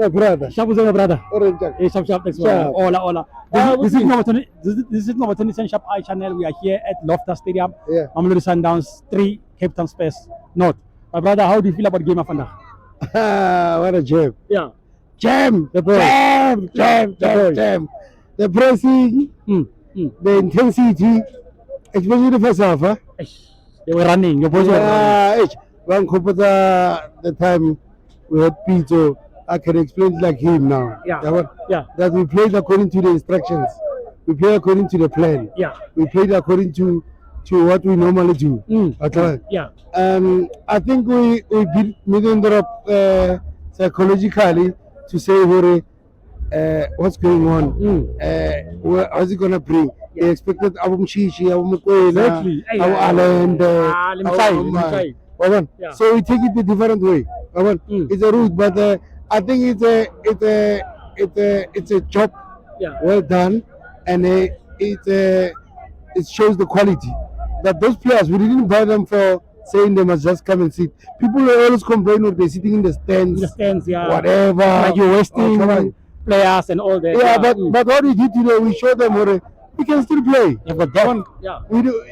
Yeah, brother. Shabu brother. Orange. Hey, Shab, thanks for Sharp. Hola. This is number 20 Shop Eye channel. We are here at Loftus Stadium. Yeah. Mamelodi Sundowns 3, Cape Town Spurs North. My brother, how do you feel about the game of Fanda? What a jam. Yeah. Jam. The boys. Jam. The pressing, the intensity, especially the first half. They were running. Your boys were running. One the time we had Pito, I can explain it like him now. Yeah. That we played according to the instructions. We played according to the plan. Yeah. We played according to what we normally do. Okay. Yeah. I think we beat Middendorp psychologically to say what's going on. How's it gonna bring? They expected our Mshishi, our Mukwena, our Alan, Yeah. so we take it a different way. It's a route, but I think it's a job well done, and it shows the quality that those players, we didn't buy them for saying they must just come and sit. People always complain when they're sitting in the stands, whatever, like you're wasting players and all that. Yeah, but what we did today, we showed them we can still play. We do,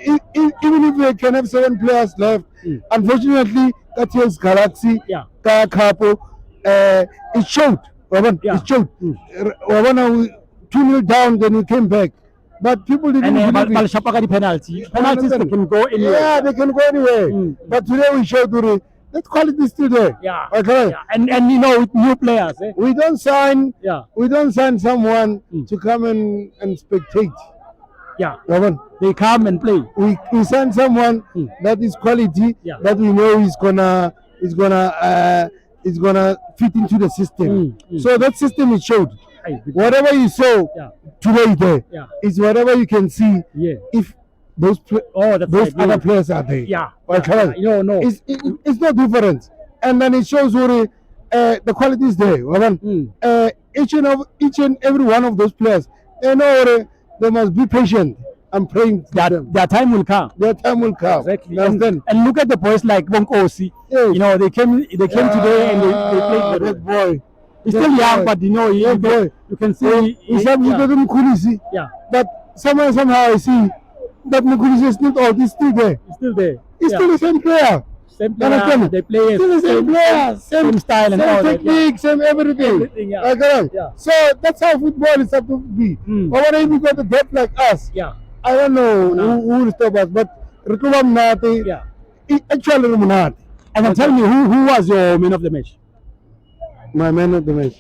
even if we can have 7 players left. Unfortunately, that year's Galaxy, Capo, it showed. It showed. We 2-0 down, then we came back. But people didn't believe it. Penalties they can go anywhere. Yeah, they can go anywhere. But today we showed that quality is still there. Okay. And you know, with new players, we don't sign someone to come and spectate. They come and play. We send someone that is quality, that we know is gonna fit into the system. So that system is showed. Whatever you saw today there is whatever you can see if those other players are there. It's not different, and then it shows what the quality is there. Each and every one of those players, they know they must be patient. I'm praying their time will come. Their time will come. Exactly. And look at the boys like Bonkosi. You know, they came today and they played that boy. He's still young, but you know, you can see he's Mukulisi. But somehow I see that Mukulisi is not all. He's still there. He's still there. He's still the same player. Same player. They play still the same player, same style and all that. Same technique, same everything. So that's how football is supposed to be. But when you got the depth like us, I don't know who will stop us, but Rutubam actually Munati. And then tell me, who was your man of the match? My man of the match?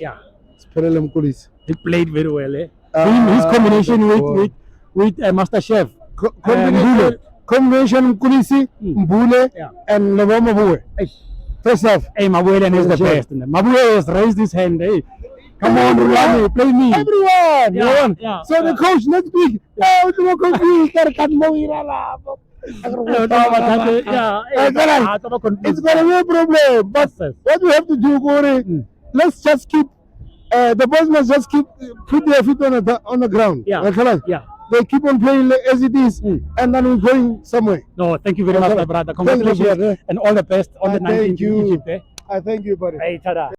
Spurelem Kulis. He played very well, his combination with Master Chef. Combination Kulisi, Mbule, and Levoma Bue. First off, Mabue is the best. Mabue has raised his hand. Hey, come on, Rulani, play me. Everyone. So the coach next week, it's gonna be a problem. But what we have to do, let's just keep the boys must just put their feet on the ground. They keep on playing as it is, and then we're going somewhere. No, thank you very much, my brother. Congratulations and all the best on the 19th Egypt. I thank you, buddy. Hey, tada.